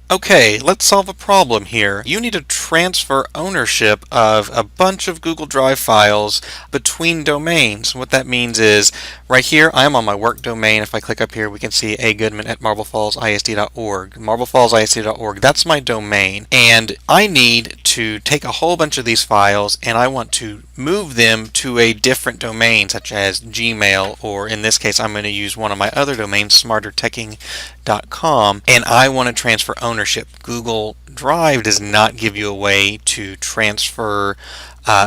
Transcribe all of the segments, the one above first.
Okay, let's solve a problem here. You need to transfer ownership of a bunch of Google Drive files between domains. What that means is, right here, I'm on my work domain. If I click up here, we can see agoodman@marblefallsisd.org. Marblefallsisd.org, that's my domain. And I need to take a whole bunch of these files and I want to move them to a different domain, such as Gmail, or in this case, I'm going to use one of my other domains, smarterteching.com, and I want to transfer ownership. Google Drive does not give you a way to transfer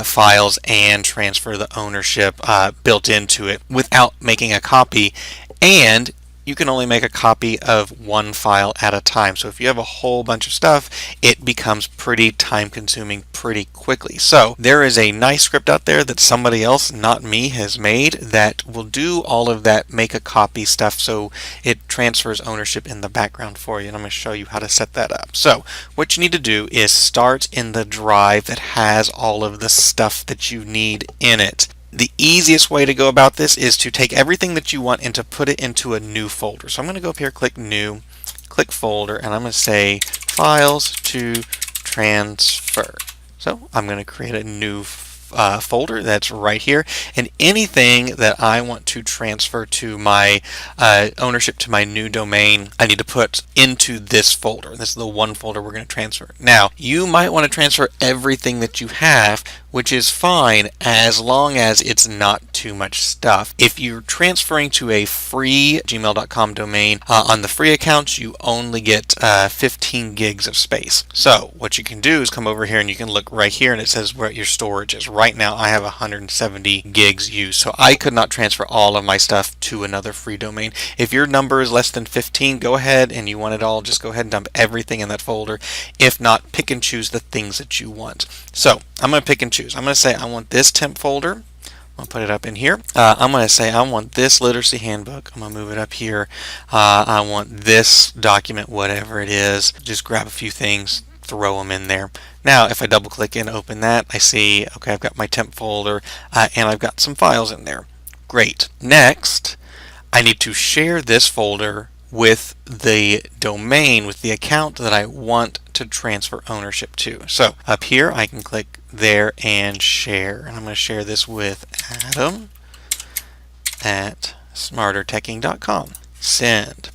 files and transfer the ownership built into it without making a copy, and you can only make a copy of one file at a time. So if you have a whole bunch of stuff, it becomes pretty time consuming pretty quickly. So there is a nice script out there that somebody else, not me, has made that will do all of that make a copy stuff, so it transfers ownership in the background for you. And I'm going to show you how to set that up. So what you need to do is start in the drive that has all of the stuff that you need in it. The easiest way to go about this is to take everything that you want and to put it into a new folder. So I'm going to go up here, click New, click Folder, and I'm going to say Files to Transfer. So I'm going to create a new folder that's right here, and anything that I want to transfer to my ownership to my new domain, I need to put into this folder. This is the one folder we're going to transfer. Now, you might want to transfer everything that you have, which is fine as long as it's not too much stuff. If you're transferring to a free gmail.com domain, on the free accounts you only get 15 gigs of space. So what you can do is come over here and you can look right here and it says where your storage is. Right now I have 170 gigs used, so I could not transfer all of my stuff to another free domain. If your number is less than 15, go ahead and you want it all, just go ahead and dump everything in that folder. If not, pick and choose the things that you want. So I'm going to pick and choose. I'm going to say I want this temp folder. I'll put it up in here. I'm going to say I want this literacy handbook. I'm going to move it up here. I want this document, whatever it is. Just grab a few things, throw them in there. Now, if I double click and open that, I see, okay, I've got my temp folder and I've got some files in there. Great. Next, I need to share this folder with the domain, with the account that I want to transfer ownership to. So up here I can click there and share, and I'm going to share this with Adam at smarterteching.com. Send.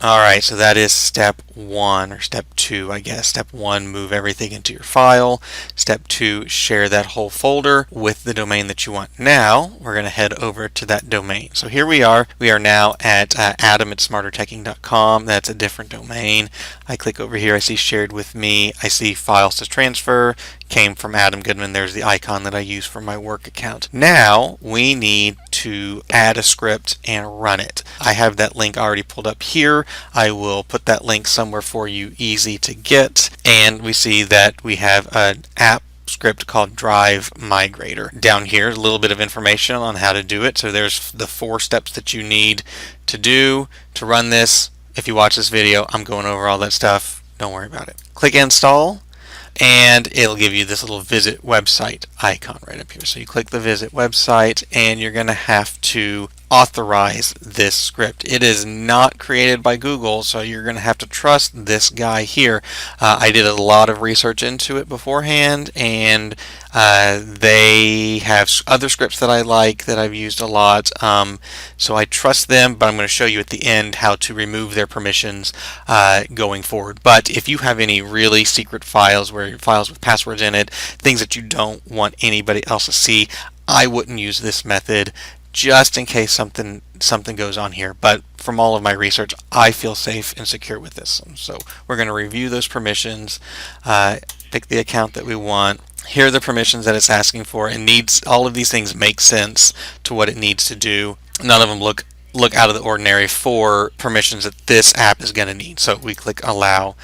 Alright, so that is step 1, or step 2, I guess. Step 1, move everything into your file. Step 2, share that whole folder with the domain that you want. Now, we're going to head over to that domain. So here we are. We are now at Adam at smarterteching.com. That's a different domain. I click over here. I see shared with me. I see files to transfer. Came from Adam Goodman. There's the icon that I use for my work account. Now we need to add a script and run it. I have that link already pulled up here. I will put that link somewhere for you, easy to get. And we see that we have an app script called Drive Migrator. Down here, a little bit of information on how to do it. So there's the 4 steps that you need to do to run this. If you watch this video, I'm going over all that stuff. Don't worry about it. Click Install, and it'll give you this little visit website icon right up here. So you click the visit website and you're going to have to authorize this script. It is not created by Google, so you're going to have to trust this guy here. I did a lot of research into it beforehand, and they have other scripts that I like, that I've used a lot, so I trust them, but I'm going to show you at the end how to remove their permissions going forward. But if you have any really secret files, where files with passwords in it, things that you don't want anybody else to see, I wouldn't use this method, just in case something goes on here. But from all of my research, I feel safe and secure with this. So we're going to review those permissions, pick the account that we want. Here are the permissions that it's asking for. It needs, all of these things make sense to what it needs to do. None of them look out of the ordinary for permissions that this app is going to need. So we click Allow,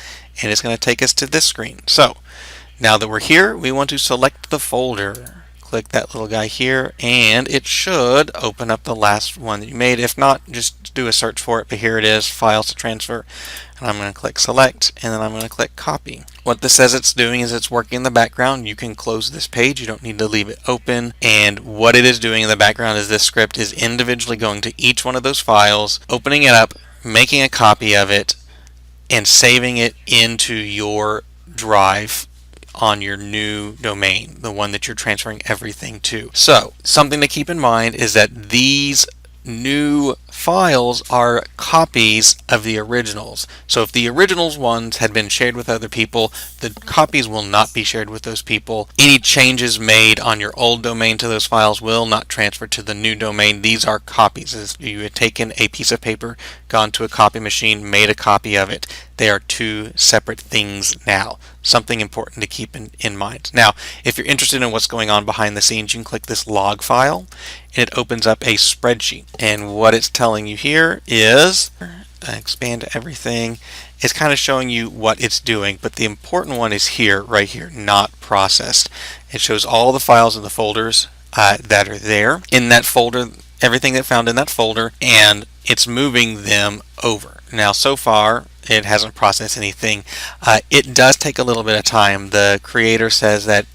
and it's going to take us to this screen. So now that we're here, we want to select the folder. Click that little guy here, and it should open up the last one that you made. If not, just do a search for it. But here it is, Files to Transfer. And I'm going to click Select, and then I'm going to click Copy. What this says it's doing is it's working in the background. You can close this page. You don't need to leave it open. And what it is doing in the background is this script is individually going to each one of those files, opening it up, making a copy of it, and saving it into your drive on your new domain, the one that you're transferring everything to. So, something to keep in mind is that these new files are copies of the originals. So if the originals ones had been shared with other people, the copies will not be shared with those people. Any changes made on your old domain to those files will not transfer to the new domain. These are copies. As you had taken a piece of paper, gone to a copy machine, made a copy of it. They are two separate things now. Something important to keep in mind. Now, if you're interested in what's going on behind the scenes, you can click this log file and it opens up a spreadsheet. And what it's telling you here is, expand everything, it's kind of showing you what it's doing, but the important one is here, right here, not processed. It shows all the files and the folders that are there in that folder, everything that found in that folder, and it's moving them over. Now, so far, it hasn't processed anything. It does take a little bit of time. The creator says that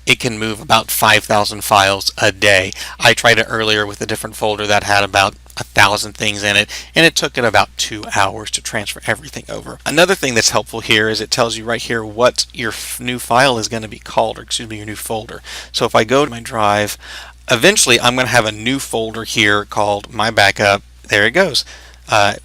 it can move about 5,000 files a day. I tried it earlier with a different folder that had about 1,000 things in it, and it took it about 2 hours to transfer everything over. Another thing that's helpful here is it tells you right here what your new file is going to be called, or excuse me, your new folder. So if I go to my drive, eventually I'm going to have a new folder here called My Backup. There it goes.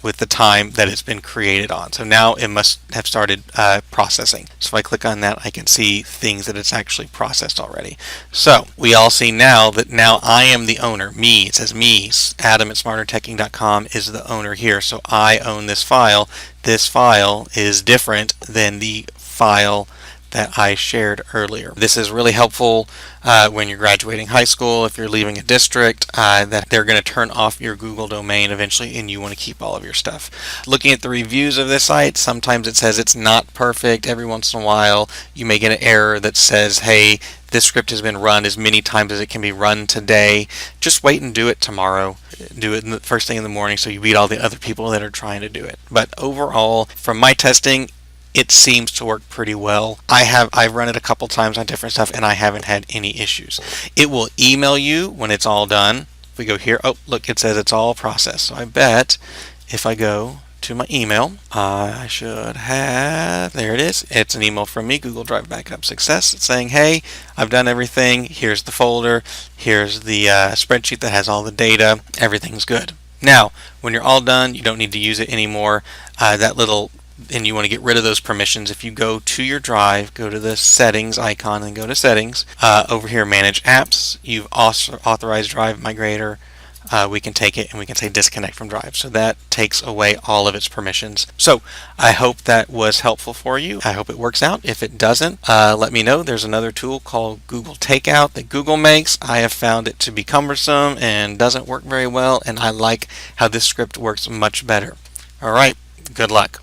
With the time that it's been created on. So now it must have started processing. So if I click on that, I can see things that it's actually processed already. So we all see now that now I am the owner. Me, it says me, Adam at smarterteching.com is the owner here. So I own this file. This file is different than the file that I shared earlier. This is really helpful when you're graduating high school, if you're leaving a district, that they're going to turn off your Google domain eventually and you want to keep all of your stuff. Looking at the reviews of this site, sometimes it says it's not perfect. Every once in a while you may get an error that says, hey, this script has been run as many times as it can be run today. Just wait and do it tomorrow. Do it in the first thing in the morning so you beat all the other people that are trying to do it. But overall, from my testing, it seems to work pretty well. I've run it a couple times on different stuff and I haven't had any issues. It will email you when it's all done. If we go here, oh look, it says it's all processed. So I bet if I go to my email, I should have, there it is. It's an email from me, Google Drive Backup Success. It's saying, hey, I've done everything. Here's the folder. Here's the spreadsheet that has all the data. Everything's good. Now, when you're all done, you don't need to use it anymore. And you want to get rid of those permissions. If you go to your drive, go to the settings icon and go to settings. Over here, manage apps. You've also authorized drive migrator. We can take it and we can say disconnect from drive. So that takes away all of its permissions. So I hope that was helpful for you. I hope it works out. If it doesn't, let me know. There's another tool called Google Takeout that Google makes. I have found it to be cumbersome and doesn't work very well, and I like how this script works much better. All right, good luck.